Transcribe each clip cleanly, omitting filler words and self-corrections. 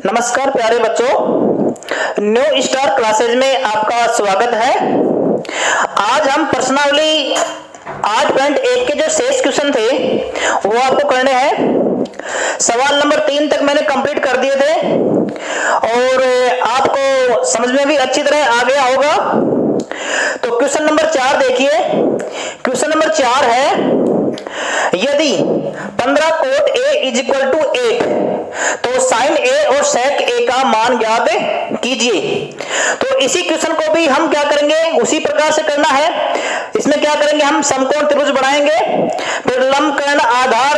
नमस्कार प्यारे बच्चों, न्यू स्टार क्लासेज में आपका स्वागत है। आज हम प्रश्नावली 8.1 के जो शेष क्वेश्चन थे वो आपको करने हैं। सवाल नंबर 3 तक मैंने कंप्लीट कर दिए थे और आपको समझ में भी अच्छी तरह आ गया होगा। तो क्वेश्चन नंबर 4 देखिए। क्वेश्चन नंबर 4 है, यदि 15 cot a is equal to 8 तो साइन a और सेक a का मान ज्ञात कीजिए। तो इसी क्वेश्चन को भी हम क्या करेंगे, उसी प्रकार से करना है। इसमें क्या करेंगे, हम समकोण त्रिभुज बनाएंगे, फिर लंब कर्ण आधार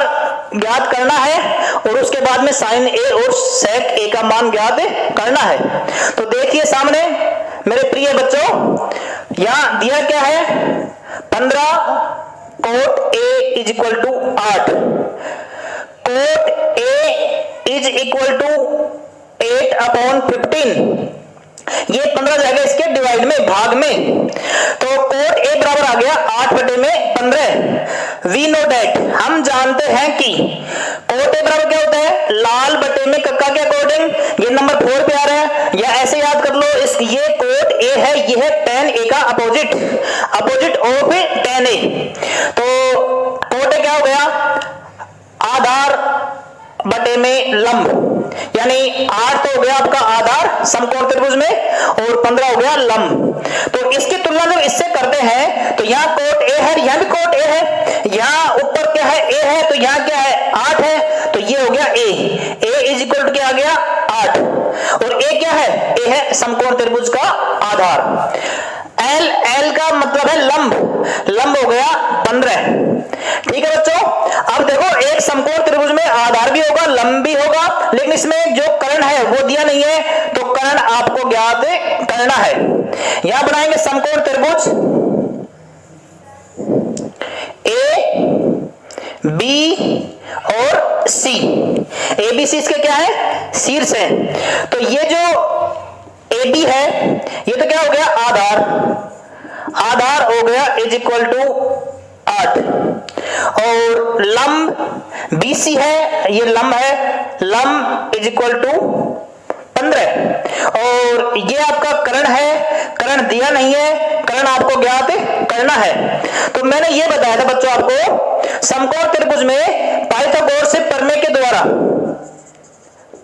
ज्ञात करना है और उसके बाद में साइन a और सेक a का मान ज्ञात करना है। तो देखिए सामने मेरे प्रिय बच्चों, यहां दिया क्या है, 15 cot a is equal to 8, cot a is equal to 8 upon 15। ये 15 जाएगा इसके डिवाइड में, भाग में। तो कोट a बराबर आ गया 8 बटे में 15। वी नो डेट, हम जानते हैं कि कोट a बराबर क्या होता है, लाल बटे में कक्का के अकॉर्डिंग। ये नंबर 4 पे आ रहा है, या ऐसे याद कर लो, इस ये कोट a है, ये है tan a का opposite, opposite of tan a। तो कोट a क्या हो गया, आधार बटे में लंब, यानी 8 तो हो गया आपका आधार समकोण त्रिभुज में और 15 हो गया लंब। तो इसकी तुलना जब इससे करते हैं तो यहाँ कोट a है, यहाँ भी कोट a है, यहाँ ऊपर क्या है a है, तो यहाँ क्या है 8 है, तो ये हो गया a इज इक्वल टू क्या आ गया 8, और a क्या है, a है समकोण त्रिभुज का आधार। L का मतलब है लंब, लंब हो गया 15। ठीक है बच्चों, अब देखो एक समकोण त्रिभुज में आधार भी होगा, लंब भी होगा, लेकिन इसमें जो कर्ण है वो दिया नहीं है, तो कर्ण आपको ज्ञात करना है। यहां बनाएंगे समकोण त्रिभुज A B और C। ABC इसके क्या है, शीर्ष है। तो ये जो AB है, ये तो क्या हो गया आधार, आधार हो गया इज इक्वल टू 8, और लंब BC है, ये लंब है, लंब इज इक्वल टू 15, और ये आपका कर्ण है, कर्ण दिया नहीं है, कर्ण आपको ज्ञात करना है। तो मैंने ये बताया था बच्चों आपको, समकोण त्रिभुज में पाइथागोरस से प्रमेय के द्वारा,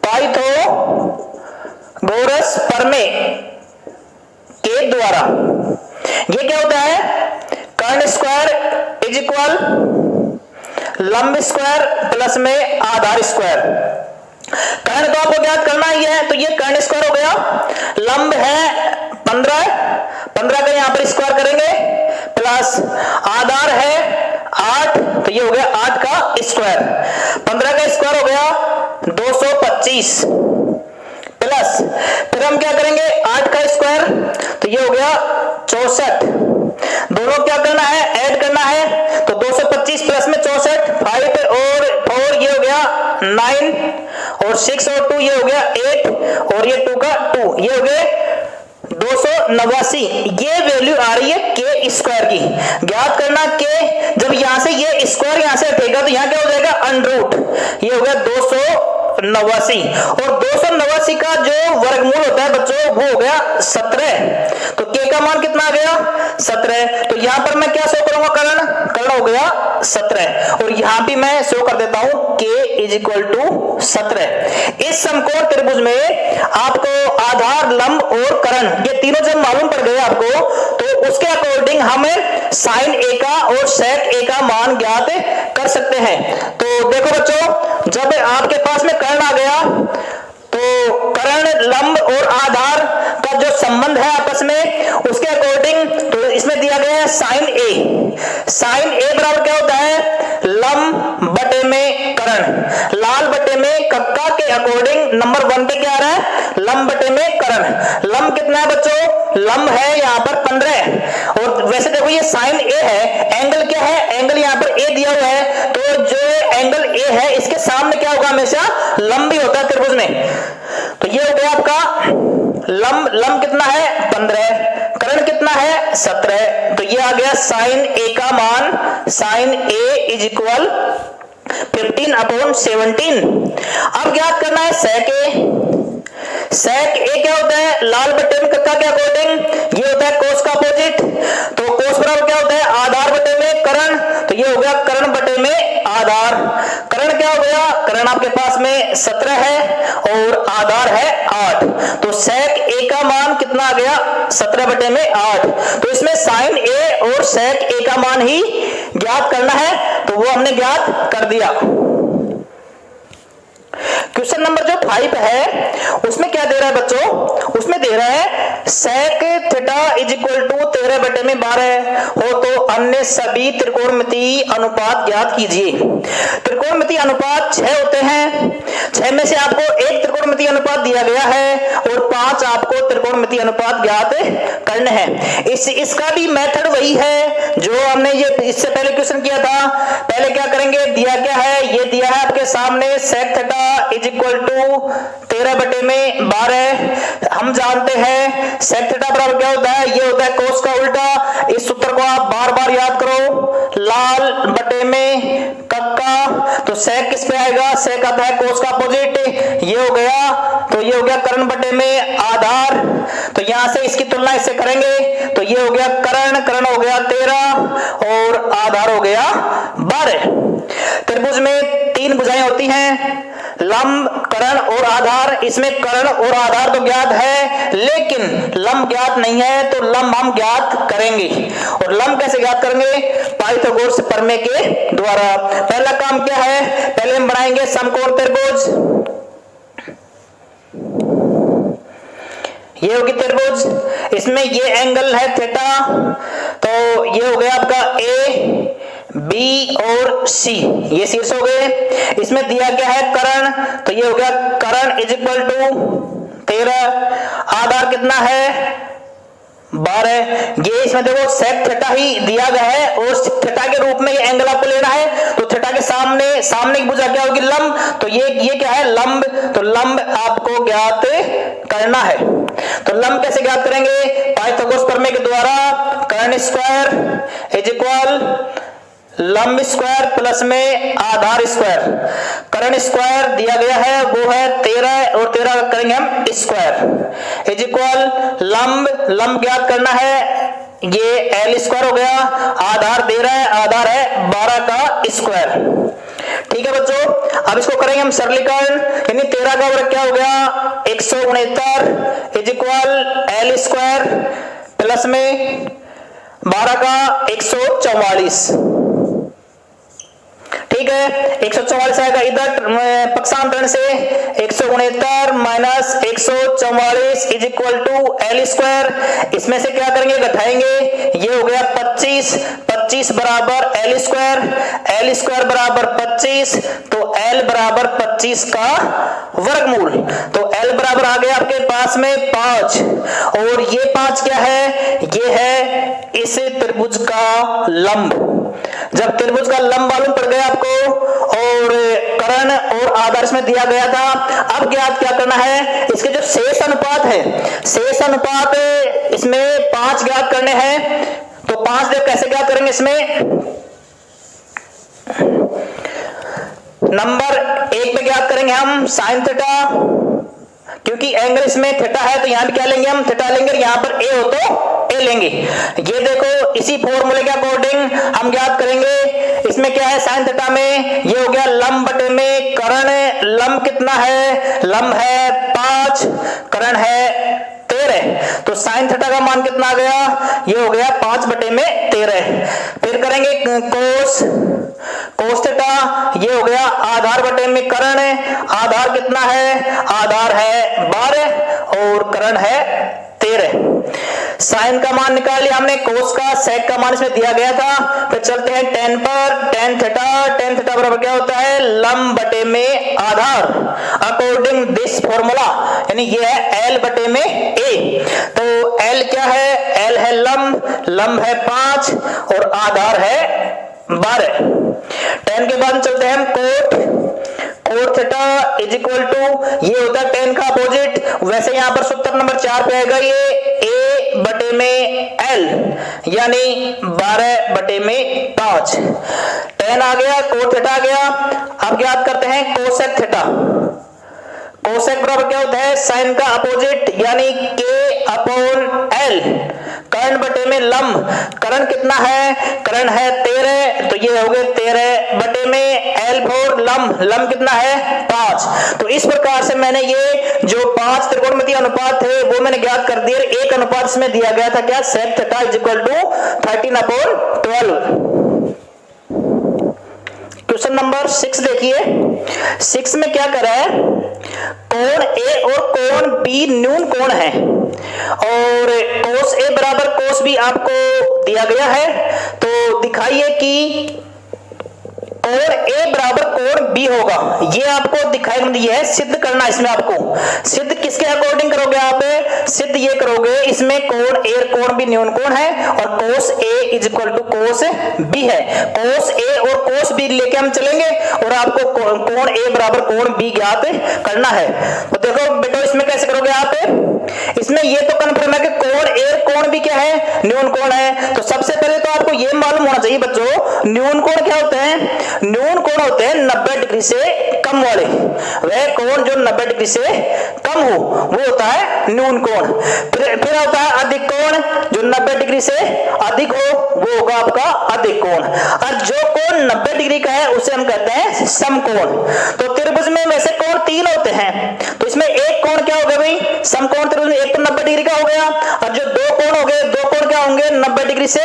पाइथागोरस प्रमेय के द्वारा ये क्या होता है, कर्ण स्क्वायर इज इक्वल लंब स्क्वायर प्लस में आधार स्क्वायर। कर्ण तो आपको ज्ञात करना ही है, तो ये कर्ण स्क्वायर हो गया, लंब है 15 का यहां पर स्क्वायर करेंगे, प्लस आधार है 8, तो ये हो गया 8 का स्क्वायर। 15 का स्क्वायर हो गया 225, प्लस फिर हम क्या करेंगे 8 का स्क्वायर, तो ये हो गया 64। दोनों क्या करना है, ऐड करना है, तो 225 प्लस में 64, 5 और 4 ये हो गया 9, और 6 और 2 ये हो गया 8, और ये 2 का 2 ये हो गए 289। ये वैल्यू आ रही है के स्क्वायर की, ज्ञात करना के। जब यहां से ये स्क्वायर यहां से हटेगा तो यहां क्या हो जाएगा अंडरूट, ये हो गया 289, और 289 का जो वर्गमूल होता है बच्चों वो हो गया 17। तो के का मान कितना आ गया 17। तो यहां पर मैं क्या शो करूंगा, कर्ण, कर्ण हो गया 17, और यहां भी मैं शो कर देता हूं के इज इक्वल टू 17। इस समकोण त्रिभुज में आपको आधार, लंब और कर्ण ये तीनों जब मालूम पड़ गए आपको, तो उसके अकॉर्डिंग हमें साइन a का और सेक a का मान ज्ञात कर सकते हैं। तो देखो बच्चों, जब आपके पास में कर्ण आ गया तो कर्ण, लंब और आधार का जो संबंध है आपस में, उसके अकॉर्डिंग तो इसमें दिया गया है साइन a। साइन a बराबर क्या होता है, लंब बटे में कर्ण, लाल बटे में कक्का के अकॉर्डिंग नंबर 1 पे क्या आ रहा है, लंब बटे में कर्ण। लंब कितना है बच्चों, लंब है यहाँ पर 15, और वैसे देखो ये साइन a है, एंगल क्या है, एंगल यहाँ पर a दिया हुआ है, तो जो एंगल a है इसके सामने क्या होगा, हमेशा लंब ही होता है त्रिभुज में। तो ये हो गया आपका लंब, लंब कितना है 15, कर्ण कितना है 17, तो ये आ गया साइन a का मान, sine a is equal 15 upon 17। अब ज्ञात करना है सेक a, सेक ए क्या होता है, लाल बटे में कक्का के अकॉर्डिंग ये होता है कोस का अपोजिट, तो कोस बराबर क्या होता है, आधार बटे में करण, तो ये हो गया करण बटे में आधार। करण क्या हो गया, करण आपके पास में 17 है और आधार है 8, तो सेक ए का मान कितना आ गया, 17 बटे में 8। तो इसमें साइन ए और सेक ए का मान ही ज्ञात करना है, तो वो हमने ज्ञात कर दिया। क्वेश्चन नंबर जो 5 है उसमें क्या दे रहा है बच्चों, उसमें दे रहा है sec theta is equal to 13 बटे में 12 हो तो अन्य सभी त्रिकोणमितीय अनुपात ज्ञात कीजिए। त्रिकोणमितीय अनुपात 6 होते हैं, 6 में से आपको एक त्रिकोणमितीय अनुपात दिया गया है और 5 आपको त्रिकोणमितीय अनुपात ज्ञात करने हैं। इसका भी मेथड वही है जो हमने ये इससे पहले क्वेश्चन किया था। पहले क्या करेंगे, दिया क्या है, ये दिया है आपके सामने sec theta is equal to 13 बटे में 12। हम जानते हैं सेक थीटा बराबर क्या होता है, ये होता है कोस का उल्टा। इस सूत्र को आप बार बार याद करो, लाल बटे में कक्का, तो सेक किस पे आएगा, सेक आता है कोस का अपोजिट, ये हो गया, तो ये हो गया करण बटे में आधार, तो यहां से इसकी तुलना इससे करेंगे तो ये हो गया करण, करण हो गया 13 और आधार हो गया 12। त्रिभुज में 3 भुजाएं होती हैं, लंब, करण और आधार। इसमें करण और आधार तो ज्ञात है लेकिन लंब ज्ञात नहीं है, तो लंब हम ज्ञात करेंगे। और लंब कैसे ज्ञात करेंगे, पाइथागोरस प्रमेय के द्वारा। पहला काम क्या है, पहले हम बनाएंगे समकोण त्रिभुज, ये होगी त्रिभुज, इसमें ये एंगल है थीटा, तो ये हो गया आपका ए, बी और सी, ये शीर्ष हो गए। इसमें दिया क्या है करण, तो ये हो गया करण इज इक्वल टू 13, आधार कितना है 12। ये इसमें देखो सेक थीटा ही दिया गया है और थीटा के रूप में ये एंगल आपको लेना है, तो थीटा के सामने की भुजा क्या होगी, लंब, तो ये क्या है लंब, तो लंब आपको ज्ञात करना है। तो लंब कैसे ज्ञात करेंगे, पाइथागोरस प्रमेय के द्वारा, कर्ण स्क्वायर इज इक्वल लंब स्क्वायर प्लस में आधार स्क्वायर। कर्ण स्क्वायर दिया गया है वो है 13 और 13 करेंगे हम स्क्वायर इज इक्वल लंब ज्ञात करना है, ये एल स्क्वायर हो गया, आधार दे रहा है, आधार है 12 का स्क्वायर। ठीक है बच्चों, अब इसको करेंगे हम सरलीकरण, यानी 13 का वर्ग क्या हो गया 169 is equal L square plus में 12 का 144। ठीक है, 144 आएगा इधर पक्षांतरण से, 169 minus 144 is equal to L square. इसमें से क्या करेंगे, घटाएंगे, ये हो गया 25, 25 बराबर एल स्क्वायर बराबर 25, तो एल बराबर 25 का वर्गमूल, तो एल बराबर आ गया आपके पास में 5, और ये 5 क्या है, ये है इस त्रिभुज का लंब। जब त्रिभुज का लंब मालूम पड़ गया आपको और करण और आधार में दिया गया था, अब ज्ञात क्या करना है, इसके जो शेष अनुपात है, शेष अनुपात इसमें 5 ज्ञात करने हैं, तो 5 देख कैसे ज्ञात करेंगे, इसमें नंबर 1 पे ज्ञात करेंगे हम साइन थीटा, क्योंकि एंगल इसमें थीटा है तो यहां भी क्या लेंगे हम थीटा लेंगे, यहां पर ए हो तो ए लेंगे। ये देखो इसी फॉर्मूले के अकॉर्डिंग हम ज्ञात करेंगे। इसमें क्या है साइन थीटा में, ये हो गया लंब बटे में करण, लंब कितना है, लंब है 5, करण है 13, तो साइन थीटा का मान कितना आ गया, ये हो गया 5 बटे में 13। फिर करेंगे कोस थीटा, ये हो गया आधार बटे में करण, आधार कितना है, आधार है 12 और करण है 13। साइन का मान निकाल लिया हमने, कोस का, सेक का मान इसमें दिया गया था। फिर चलते हैं टेन पर, टेन थीटा बराबर क्या होता है, लंब बटे में आधार, अकॉर्डिंग दिस फॉर्मूला, यानी ये है एल बटे में ए। तो एल क्या है, एल है लंब है 5 और आधार है 12। टेन के बाद चलते हैं हम cot theta is equal to, ये होता है टेन का अपोजिट, वैसे यहां पर सूत्र नंबर 4 पे आएगा ये ए बटे में एल, यानी 12 बटे में 5। टेन आ गया, कोट थीटा आ गया। अब ज्ञात करते हैं कोसेक थीटा। कोसेक बराबर क्या होता है, साइन का अपोजिट यानी K अपॉन L, कर्ण बटे में लंब, कर्ण कितना है, कर्ण है 13, तो ये हो गए 13 बटे में L फोर लंब, लंब कितना है 5। तो इस प्रकार से मैंने ये जो 5 त्रिकोणमितीय अनुपात थे वो मैंने ज्ञात कर दिए। एक अनुपात इसमें दिया गया था क्या, sec theta is equal to 13/12। Question number 6 देखिए, 6 में क्या करा है, कोण A और कोण B न्यून कोण है और cos A बराबर cos B आपको दिया गया है। तो दिखाइए कि कोण A बराबर कोण B होगा, ये आपको दिखाई, ये है सिद्ध करना। इसमें आपको सिद्ध किसके अकॉर्डिंग करोगे, आप सिद्ध ये करोगे इसमें कोण A और कोण B न्यून कोण है और cos A is equal to cos B है। cos A और cos B लेके हम चलेंगे और आपको कोण A बराबर कोण B ज्ञात करना है। तो देखो बेटो इसमें कैसे करोगे आप, इसमें ये तो कन्फर्म है कि कोण A और कोण B क्या है, न्यून कोण है। तो सबसे पहले तो आपको ये मालूम होना चाहिए बच्चों, न्यून कोण क्या होते हैं, न्यून कोण होते हैं 90 डिग्री से कम वाले, वह कोण जो 90 डिग्री से कम हो वो होता है न्यून कोण। फिर होता है अधिक कोण, जो 90 डिग्री से अधिक हो वो होगा आपका अधिक कोण, और जो कोण 90 डिग्री का है उसे हम कहते हैं समकोण। तो त्रिभुज में वैसे कोण 3 होते हैं, तो इसमें एक कोण क्या हो गया भाई, समकोण त्रिभुज में एक तो 90 डिग्री का हो गया, और जो दो कोण हो गए, दो कोण क्या होंगे 90 डिग्री से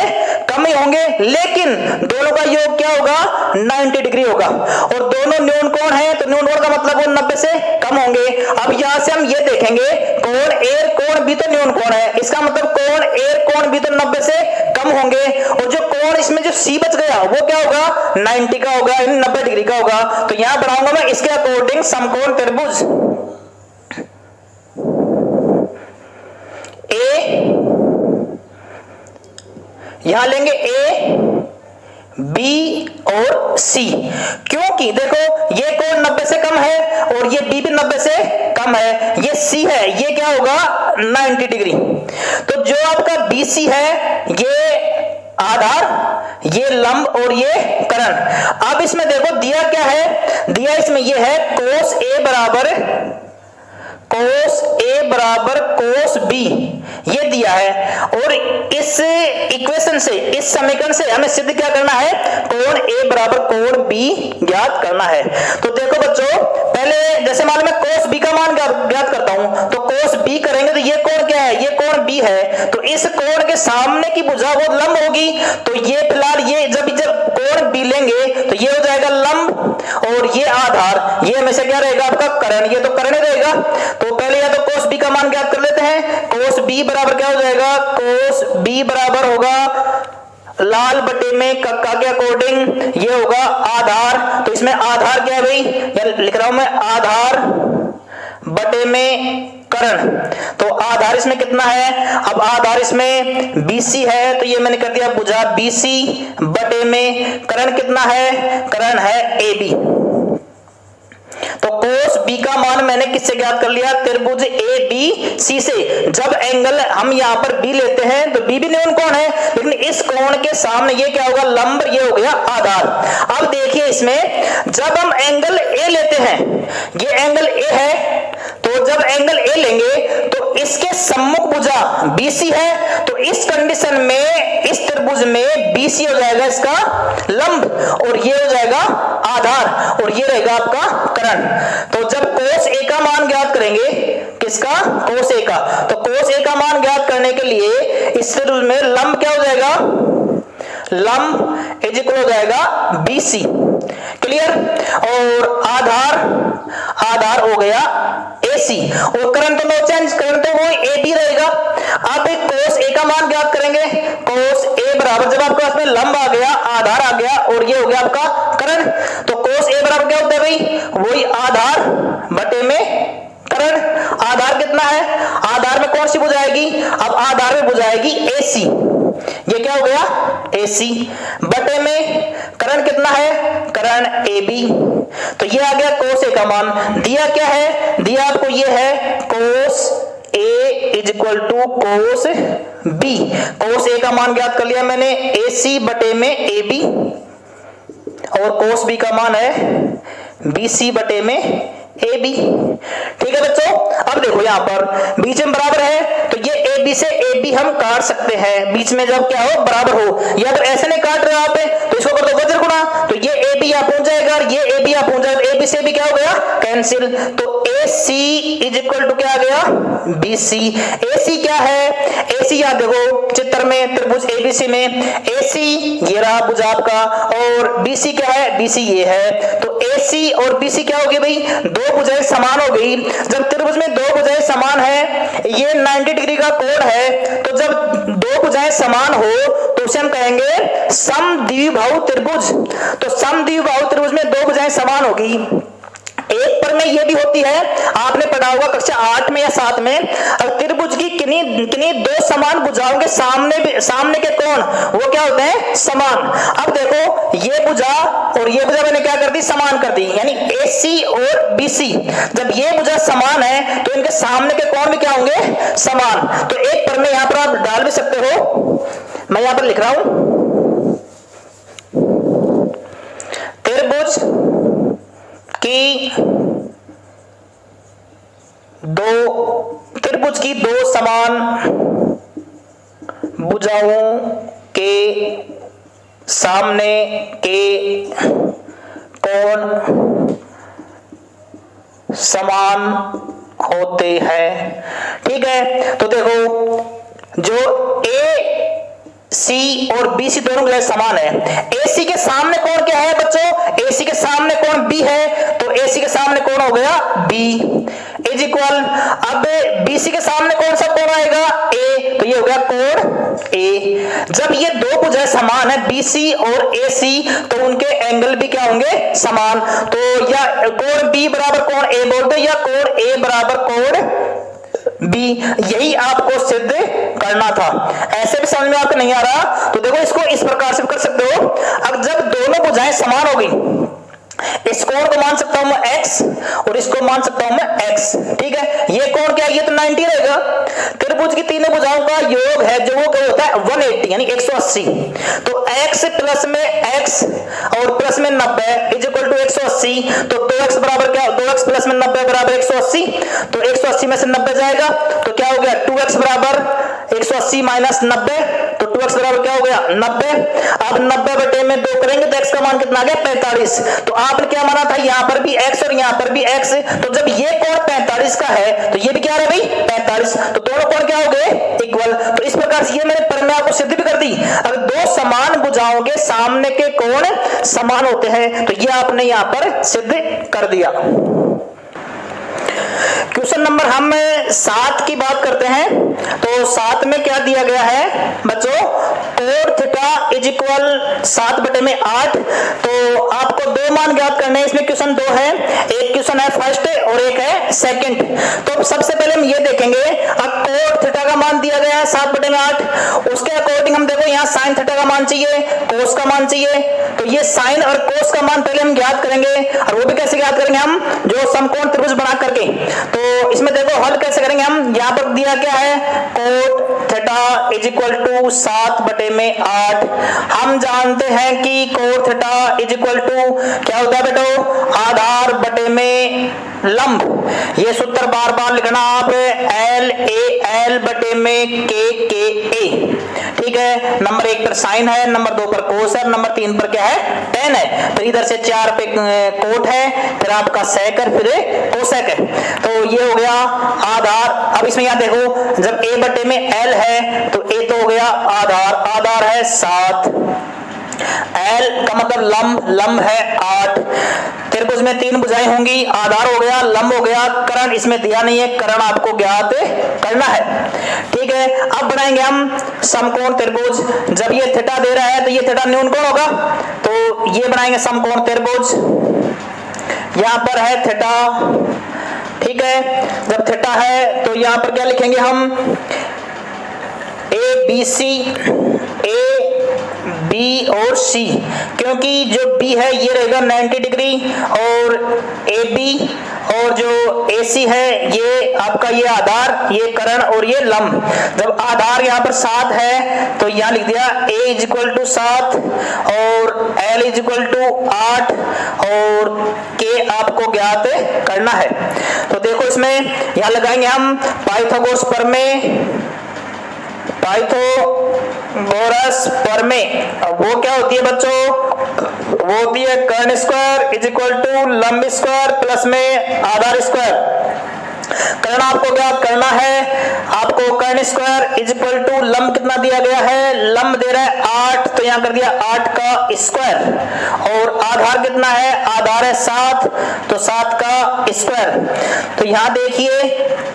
कम ही होंगे, लेकिन दोनों का योग क्या होगा 90 डिग्री होगा, और दोनों न्यून कोण है तो न्यून कोण का मतलब वो 90 से कम होंगे। अब यहां से हम ये देखेंगे कोण A कोण B तो न्यून कोण है, इसका मतलब कोण A कोण B तो 90 से कम होंगे, और जो कोण इसमें जो C बच गया वो क्या होगा 90 का होगा, 90 डिग्री का होगा। तो यहां बनाऊंगा मैं इसके अकॉर्डिंग समकोण त्रिभुज A, यहां लेंगे A B और C, क्योंकि देखो ये कोण 90 से कम है और ये B भी 90 से कम है, ये C है ये क्या होगा 90 डिग्री। तो जो आपका BC है ये आधार, ये लंब और ये कर्ण। अब इसमें देखो दिया क्या है, दिया इसमें ये है cos A बराबर cos B, ये दिया है, और इस इक्वेशन से, इस समीकरण से हमें सिद्ध क्या करना है, कोण A बराबर कोण B ज्ञात करना है। तो देखो बच्चों पहले जैसे मान लो मैं cos B का मान ज्ञात करता हूं, तो cos B करेंगे तो ये कोण क्या है, ये कोण B है, तो इस कोण के सामने की भुजा वो लंब होगी, तो ये फिलहाल ये जब कोण B लेंगे तो ये हो जाएगा लंब, और ये आधार, ये हमेशा क्या रहेगा आपका कर्ण, ये तो कर्ण रहेगा। तो पहले या तो cos B का मान ज्ञात कर लेते हैं, cos B बराबर क्या हो जाएगा, cos B बराबर होगा लाल बटे में कक्का के अकॉर्डिंग ये होगा आधार, तो इसमें आधार क्या है भाई, लिख रहा हूं मैं आधार बटे में कर्ण, तो आधार इसमें कितना है, अब आधार इसमें BC है तो ये मैंने कर दिया भुजा BC बटे में कर्ण कितना है, कर्ण है AB। तो cos B का मान मैंने किससे ज्ञात कर लिया, त्रिभुज ABC से। जब एंगल हम यहां पर B लेते हैं तो B भी न्यून कोण है, लेकिन इस कोण के सामने ये क्या होगा लंब, ये हो गया आधार। अब देखिए इसमें जब हम एंगल A लेते हैं, ये एंगल A है, तो जब एंगल A लेंगे तो इसके सम्मुख भुजा BC है, तो इस कंडीशन में इस त्रिभुज में BC हो जाएगा इसका लंब और ये हो जाएगा आधार, और ये रहेगा आपका कर्ण। तो जब cos A का मान ज्ञात करेंगे, किसका, cos A का, तो cos A का मान ज्ञात करने के लिए इस त्रिभुज में लंब क्या हो जाएगा, लंब इज इक्वल हो जाएगा BC, क्लियर, और आधार हो गया AC, और कर्ण तो नो चेंज, कर्ण तो वो AB रहेगा। आप एक cos A का मान ज्ञात करेंगे, cos A बराबर जब आपके पास में लंब आ गया, आधार आ गया और ये हो गया आपका कर्ण, तो cos A बराबर क्या होता है भाई, वही आधार बटे में कर्ण। आधार कितना है, आधार में कौन सी भुजा आएगी, अब आधार में भुजा आएगी AC, ये क्या हो गया AC बटे में कर्ण कितना है, कर्ण AB, तो ये आ गया cos A का मान। दिया क्या है, दिया आपको ये है cos A is equal to cos B, cos A का मान ज्ञात कर लिया मैंने AC बटे में AB, और cos B का मान है BC बटे में ए बी। ठीक है बच्चों, अब देखो यहां पर बीच में बराबर है तो ये ए बी से ए बी हम काट सकते हैं, बीच में जब क्या हो बराबर हो, या अगर ऐसे नहीं काट रहे हो आप तो इसको कर दो वज्र गुणा, तो ये ए बी यहां पहुंच जाएगा और ये ए बी यहां पहुंच जाएगा, ए बी से भी क्या हो गया कैंसिल, तो ए सी इज इक्वल टू क्या आ गया बी सी। ए सी क्या है, ए सी यहां देखो चित्र में त्रिभुज एबीसी में ए सी ये रहा भुज आपका, और बी सी क्या है, बी सी ये है, तो ए सी और बी सी क्या होगी भाई, दो भुजाएं समान हो गई। जब त्रिभुज में दो भुजाएं समान है, ये 90 डिग्री का कोण है, तो जब दो भुजाएं समान हो तो उसे हम कहेंगे समद्विबाहु त्रिभुज। तो समद्विबाहु त्रिभुज में दो भुजाएं समान होगी। एक पर में ये भी होती है, आपने पढ़ा होगा कक्षा 8 में या 7 में, अब त्रिभुज की किन्हीं दो समान भुजाओं के सामने के कोण वो क्या होते हैं समान। अब देखो ये भुजा और ये भुजा मैंने क्या कर दी समान कर दी, यानी AC और BC जब ये भुजा समान है तो इनके सामने के कोण भी क्या होंगे समान। तो एक पर में यहां पर आप डाल भी सकते हो, मैं यहां पर लिख रहा हूं त्रिभुज की दो समान भुजाओं के सामने के कोण समान होते हैं। ठीक है, तो देखो जो ए सी और बी सी दोनों के समान है, ए सी के सामने कोण क्या है बच्चों, ए सी के सामने कोण बी है, तो ए सी के सामने कोण हो गया बी इज इक्वल, अब बी सी के सामने कौन सा कोण आएगा ए, तो ये हो गया कोण ए। जब ये दो भुजाएं समान है बी सी और ए सी तो उनके एंगल भी क्या होंगे समान, तो या कोण बी बराबर कोण ए बोल दो या कोण ए बराबर कोण बी, यही आपको सिद्ध करना था। ऐसे भी समझ में आपको नहीं आ रहा तो देखो इसको इस प्रकार से कर सकते हो। अब जब दोनों भुजाएं समान होगी, इस कोण को मान सकता हूं मैं x और इसको मान सकता हूं मैं x। ठीक है, ये कोण क्या है, ये तो 90 रहेगा। त्रिभुज की तीनों भुजाओं का योग है जो वो क्या होता है 180 यानी 180, तो x प्लस में x और प्लस में 90 इज इक्वल टू 180, तो 2x बराबर क्या, 2x प्लस में 90 बराबर 180, तो 180 में से 90 जाएगा तो क्या हो गया 2x बराबर 180 माइनस 90, तो 2x बराबर क्या हो गया 90। अब 90 बटे में 2 करेंगे तो x का मान कितना आ गया 45, तो आपने क्या माना था यहां पर भी x और यहां पर भी x, तो जब ये कोण 45 का है तो ये भी क्या है भाई 45, तो दोनों कोण क्या हो गए इक्वल। तो इस प्रकार से ये मैंने प्रमेय आपको सिद्ध भी कर दी, अगर दो समान भुजाओं के सामने के कोण समान होते हैं तो ये आपने यहां पर सिद्ध कर दिया। क्वेश्चन नंबर हम 7 की बात करते हैं, तो 7 में क्या दिया गया है बच्चों, कोण थीटा इज इक्वल 7 बटे में 8, तो आपको दो मान ज्ञात करने हैं। इसमें क्वेश्चन दो है, एक क्वेश्चन है फर्स्ट और एक है सेकंड। तो सबसे पहले हम ये देखेंगे, अब कोण थीटा का मान दिया गया है 7 बटे में 8, उसके अकॉर्डिंग हम देखो यहाँ साइन थीटा का मान चाहिए, कोस का मान चाहिए, तो ये साइन और कोस का मान पहले हम ज्ञात करेंगे, और वो भी कैसे ज्ञात करेंगे हम, जो समकोण त्रिभुज बना करके। तो इसमें देखो हल कैसे करेंगे हम, यहाँ पर दिया क्या है कोण थीटा इज इक्वल टू 7 बटे में 8, हम जानते हैं कि कोण थीटा इज इक्वल टू क्या होता है बेटो, आधार बटे में लंब, ये सूत्र बार बार लिखना आप, एल ए एल बटे में के ए। ठीक है, नंबर 1 पर साइन है, नंबर 2 पर कोस है, नंबर 3 पर क्या है टेन है, फिर इधर से 4 पे कोट है, फिर आपका सेक है, फिर कोसेक है, तो ये हो गया आधार। अब इसमें यहाँ देखो जब a बटे में l है तो a तो हो गया आधार, आधार है 7, l का मतलब लंब है 8, त्रिभुज में 3 भुजाएं होंगी, आधार हो गया लंब हो गया, कर्ण इसमें दिया नहीं है, कर्ण आपको ज्ञात करना है। ठीक है, अब बनाएंगे हम समकोण त्रिभुज, जब ये थीटा दे रहा है तो ये थीटा न्यून कोण होगा, तो ये बनाएंगे समकोण त्रिभुज, यहां पर है थीटा। ठीक है, जब थीटा है तो यहां पर क्या लिखेंगे हम, ए बी बी और सी, क्योंकि जो बी है ये रहेगा 90 डिग्री और ए बी, और जो ए सी है ये आपका ये आधार, ये कर्ण और ये लंब। जब आधार यहाँ पर 7 है तो यहाँ लिख दिया a इज इक्वल टू 7 और l इज इक्वल टू 8 और k आपको ज्ञात करना है। तो देखो इसमें यहाँ लगाएंगे हम पाइथागोरस प्रमेय। वो क्या होती है बच्चों, वो होती है कर्ण स्क्वायर इज इक्वल टू लंब स्क्वायर प्लस में आधार स्क्वायर। कर्ण आपको ज्ञात करना है, आपको कर्ण स्क्वायर इज इक्वल टू लंब कितना दिया गया है, लंब दे रहा है 8, तो यहाँ कर दिया 8 का स्क्वायर, और आधार कितना है, आधार है 7, तो 7 का स्क्वायर। तो यहाँ देखिए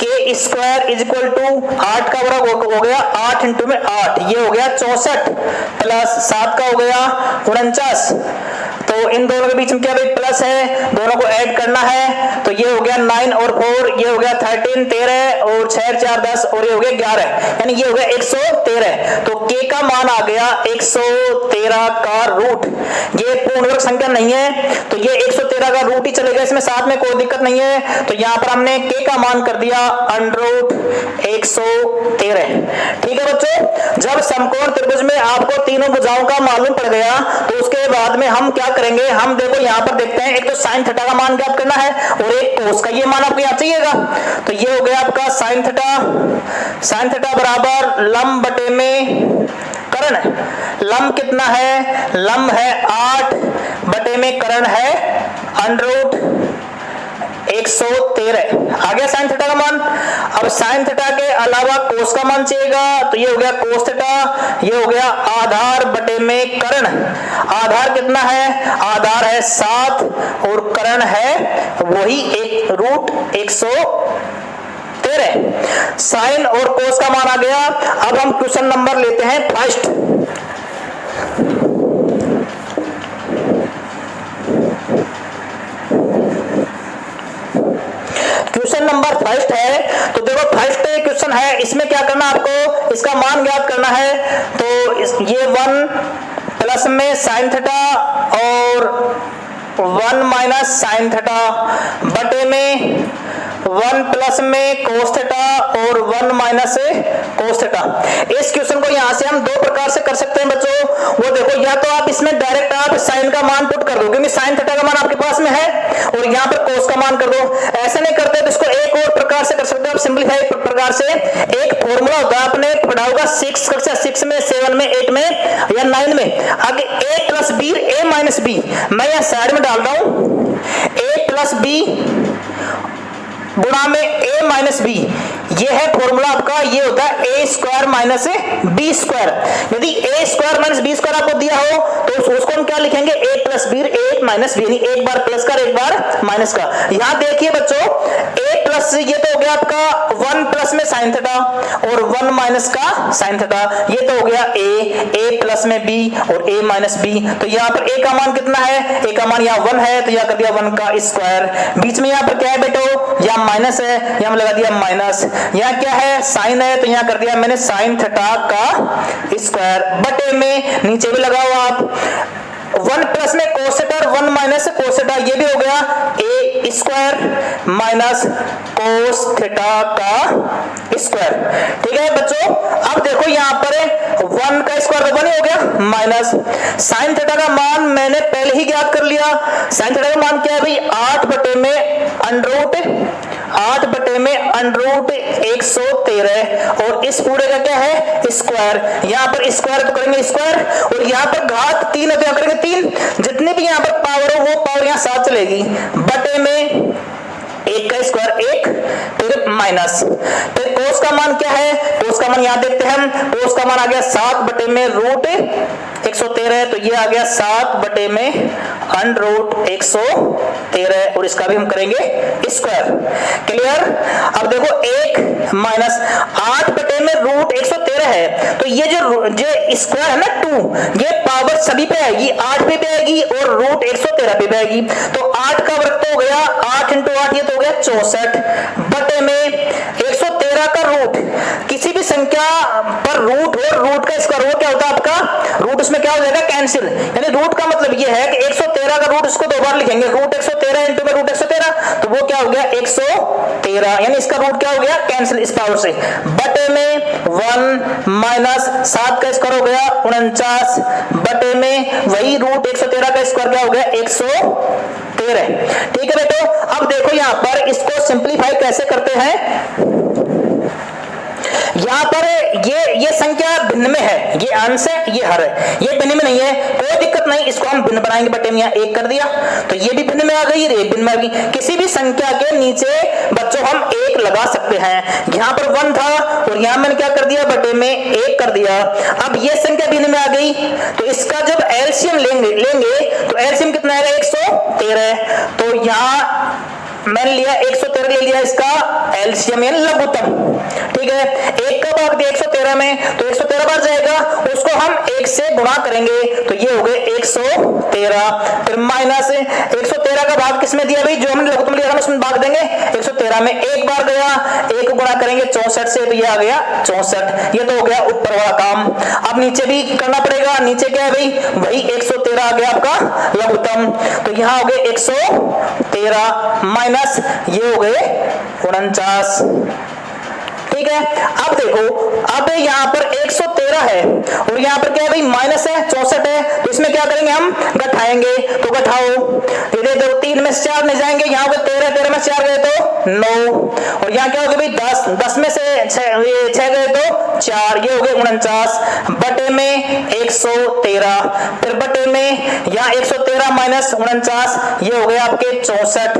के स्क्वायर इज इक्वल टू 8 का वर्ग हो गया 8 इंटू में 8, ये हो गया 64 प्लस 7 का हो गया 49। तो इन दोनों के बीच में क्या भाई प्लस है, दोनों को ऐड करना है, तो ये हो गया 9 और 4, ये हो गया 13 13 और 6 4 10 और ये हो गया 11, यानी ये हो गया 113। तो k का मान आ गया 113 का रूट। ये पूर्ण वर्ग संख्या नहीं है तो ये 113 का रूट ही चलेगा, इसमें साथ में कोई दिक्कत नहीं है। तो यहाँ पर हमने k का मान कर दिया √113। ठीक है बच्चों, जब समकोण त्रिभुज में आपको तीनों भुजाओं का मालूम पड़ गया तो उसके बाद में हम क्या करेंगे, हम देखो यहाँ पर देखते हैं, एक तो साइन थीटा का मान ज्ञात करना है और एक कोस का, ये मान आपको यहाँ चाहिएगा। तो ये हो गया आपका साइन थीटा बराबर लंब बटे में कर्ण। लंब कितना है, लंब है 8 बटे में कर्ण है √113। आ गया साइन थीटा का मान। अब साइन थीटा के अलावा कोस का मान चाहिएगा, तो ये हो गया कोस थीटा, ये हो गया आधार बटे में कर्ण। आधार कितना है, आधार है 7 और कर्ण है वही √113। साइन और कोस का मान आ गया। अब हम क्वेश्चन नंबर लेते हैं फर्स्ट। क्वेश्चन नंबर फर्स्ट है, तो देखो फर्स्ट क्वेश्चन है, इसमें क्या करना आपको, इसका मान ज्ञात करना है। तो ये 1 प्लस में साइन थीटा और 1 माइनस साइन थीटा बटे में 1 प्लस में कोस थीटा और 1 माइनस कोस थीटा। इस क्वेश्चन को यहां से हम दो प्रकार से कर सकते हैं बच्चों। वो देखो, या तो आप इसमें डायरेक्ट आप साइन का मान पुट कर दो क्योंकि साइन थीटा का मान आपके पास में है, और यहाँ पर कोस का मान कर दो। ऐसा नहीं करते तो इसको एक और प्रकार से कर सकते हो आप, सिंपलीफाई प्रकार से। एक फॉर्मूला होता है, आपने पढ़ा होगा 6 कक्षा 6 में, 7 में, 8 में या 9 में। आगे a plus B, a minus B, मैं यहाँ साइड में डाल रहा हूं, a प्लस बी गुणा में a माइनस बी, ये है फॉर्मूला आपका। ये होता है a square minus B square. यदि a square minus B square आपको दिया हो तो उसको हम क्या लिखेंगे, a plus B, a minus B, यानी एक बार प्लस का एक बार माइनस का। यहाँ देखिए बच्चों, a प्लस ये तो हो गया आपका 1 प्लस में साइन थीटा और 1 माइनस का साइन थीटा, ये तो हो गया a प्लस में b और a माइनस b। तो यहाँ पर a का मान कितना है, a का मान यहाँ 1 है, तो यहाँ कर दिया 1 का स्क्वायर। बीच में यहाँ पर क्या है बेटो, यहाँ माइनस है, यहाँ लगा दिया माइनस। यहाँ क्या है, साइन है, तो यहाँ कर दिया मैंने साइन थीटा का स्क्वायर बटे में, नीचे भी लगाओ आप 1 प्लस में कोस थीटा और 1 माइनस कोस थीटा, ये भी हो गया a square minus cos theta का स्क्वायर। ठीक है बच्चों, अब देखो यहाँ पर 1 का स्क्वायर तो 1 ही हो गया, माइनस साइन थीटा का मान मैंने पहले ही ज्ञात कर लिया। साइन थीटा का मान क्या है भाई, 8 बटे में √113 और इस पूरे का क्या है, स्क्वायर। यहाँ पर स्क्वायर तो करेंगे स्क्वायर, और यहाँ पर घात 3 है तो यहाँ करेंगे 3। जितनी भी यहाँ पर पावर हो वो पावर यहाँ साथ चलेगी, बटे में 1 का स्क्वायर 1, फिर माइनस, फिर कोस का मान क्या है, कोस का मान यहाँ देखते हैं हम, कोस का मान आ गया 7 बटे में √113, तो ये आ गया 7 बटे में √113 और इसका भी हम करेंगे स्क्वायर। क्लियर। अब देखो 1 माइनस 8 बटे में √113 है, तो ये जो स्क्वायर है ना 2, ये पावर सभी पे आएगी, 8 पे आएगी और √113 पे आएगी। तो 8 का वर्ग तो हो गया 8 इंटू 8, ये तो हो गया 64 बटे में 113 का रूट। किसी भी संख्या पर रूट हो, रूट का स्क्वायर हो क्या होता है आपका रूट उसमें क्या हो जाएगा, कैंसिल। यानी रूट का मतलब ये है कि 113 का रूट इसको 2 बार लिखेंगे, रूट 113 इंटू में रूट 113, तो वो क्या हो गया 113, यानी इसका रूट क्या हो गया कैंसिल इस पावर से। बटे में 1 माइनस 7 का स्क्वायर हो गया 49, बटे में वही रूट 113 का स्क्वायर क्या हो गया 113। ठीक है बेटो, अब देखो यहां पर इसको सिंपलीफाई कैसे करते हैं। यहां पर ये संख्या भिन्न में है, ये अंश है ये हर है, ये भिन्न में नहीं है, कोई दिक्कत नहीं, इसको हम भिन्न बनाएंगे, बटे में यहाँ 1 कर दिया तो ये भी भिन्न में आ गई, ये भिन्न में आ गई। किसी भी संख्या के नीचे बच्चों हम 1 लगा सकते हैं, यहाँ पर 1 था और यहाँ मैंने क्या कर दिया बटे में 1 कर दिया। अब ये संख्या भिन्न में आ गई तो इसका जब एलसीएम लेंगे तो एलसीएम कितना आएगा 113, तो यहाँ मैंने लिया 113 ले लिया इसका एलसीएम यानी लघुत्तम। ठीक है, 1 का भाग दिया 113 में तो 113 बार जाएगा, उसको हम 1 से गुणा करेंगे तो ये हो गए 113, फिर माइनस 113 का भाग किसमें दिया भाई, जो हमने लघुत्तम लिया हम उसमें भाग देंगे 113 में, 1 बार गया 1 गुणा करेंगे 64 से तो ये आ गया 64। ये तो हो गया ऊपर वाला काम। अब नीचे भी करना पड़ेगा, नीचे क्या है भाई वही 113 आ गया आपका लघुत्तम, तो यहाँ हो गए 113 माइनस ये हो गए 49। ठीक है, अब देखो अब यहाँ पर 113 है और यहाँ पर क्या है भाई माइनस है 64 है, तो इसमें क्या करेंगे हम घटाएंगे, तो घटाओ ये दो 3 में से 4 नहीं जाएंगे, यहाँ पे 13 में 4 गए तो 9 और यहाँ क्या हो गया भाई 10 में से 6 गए तो 4, ये हो गए 49 बटे में 113, फिर बटे में यहाँ 113 माइनस 49 ये हो गए आपके 64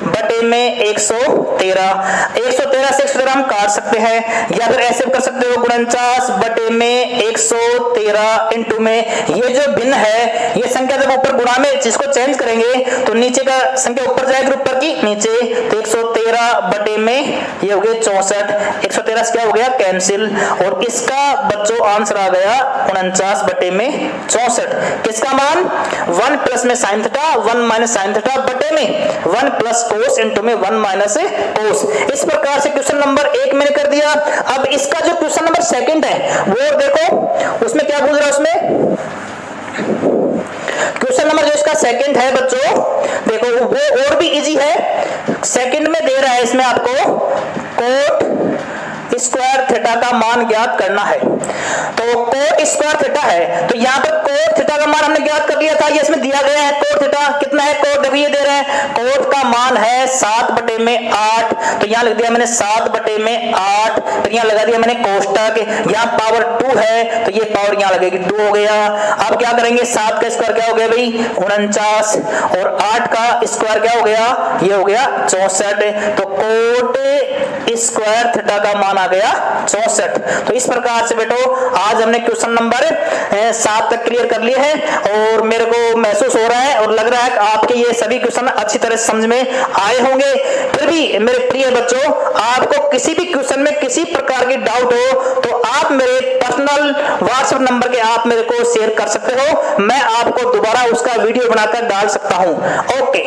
बटे में 113 से 113 हम काट सकते हैं या फिर ऐसे कर सकते हो 49 बटे में 113 इंटू में ये जो भिन्न है ये संख्या जब ऊपर गुणा में इसको चेंज करेंगे तो नीचे का संख्या ऊपर जाएगी ऊपर की नीचे, तो 113 बटे में ये हो गए 64, 113 से क्या हो गया कैंसिल और इसका बच्चों आंसर आ गया 49 बटे में 64। किसका मान 1 प्लस में sine theta 1 minus sine theta बटे में 1 प्लस कोस इंटू में 1 माइनस कोस। इस प्रकार से क्वेश्चन नंबर 1 मैंने कर दिया। अब इसका जो क्वेश्चन नंबर 2 है वो देखो उसमें क्या पूछ रहा है, उसमें क्वेश्चन नंबर जो इसका 2 है बच्चों देखो वो और भी इजी है। सेकंड में दे रहा है इसमें आपको कोट स्क्वायर थीटा का मान ज्ञात करना है, तो कोट स्क्वायर थीटा है तो यहाँ पर कोट थीटा का मान हमने ज्ञात कर लिया था, ये इसमें दिया गया है कोट थीटा कितना है, कोट देखिए दे रहे हैं कोट का मान है 7 बटे में 8, तो यहाँ लिख दिया मैंने 7 बटे में 8, फिर यहाँ लगा दिया मैंने कोष्टक, यहाँ पावर 2 है तो ये पावर यहाँ लगेगी 2 हो गया। अब क्या करेंगे 7 का स्क्वायर क्या हो गया भाई 49 और 8 का स्क्वायर क्या हो गया ये हो गया 64, तो कोट स्क्वायर थीटा का मान आ गया 64। तो इस प्रकार से बेटो आज हमने क्वेश्चन नंबर 7 तक क्लियर कर लिए हैं और मेरे को महसूस हो रहा है और लग रहा है कि आपके ये सभी क्वेश्चन अच्छी तरह समझ में आए होंगे। फिर भी मेरे प्रिय बच्चों आपको किसी भी क्वेश्चन में किसी प्रकार की डाउट हो तो आप मेरे पर्सनल व्हाट्सएप नंबर के आप मेरे को शेयर कर सकते हो, मैं आपको दोबारा उसका वीडियो बनाकर डाल सकता हूं। ओके।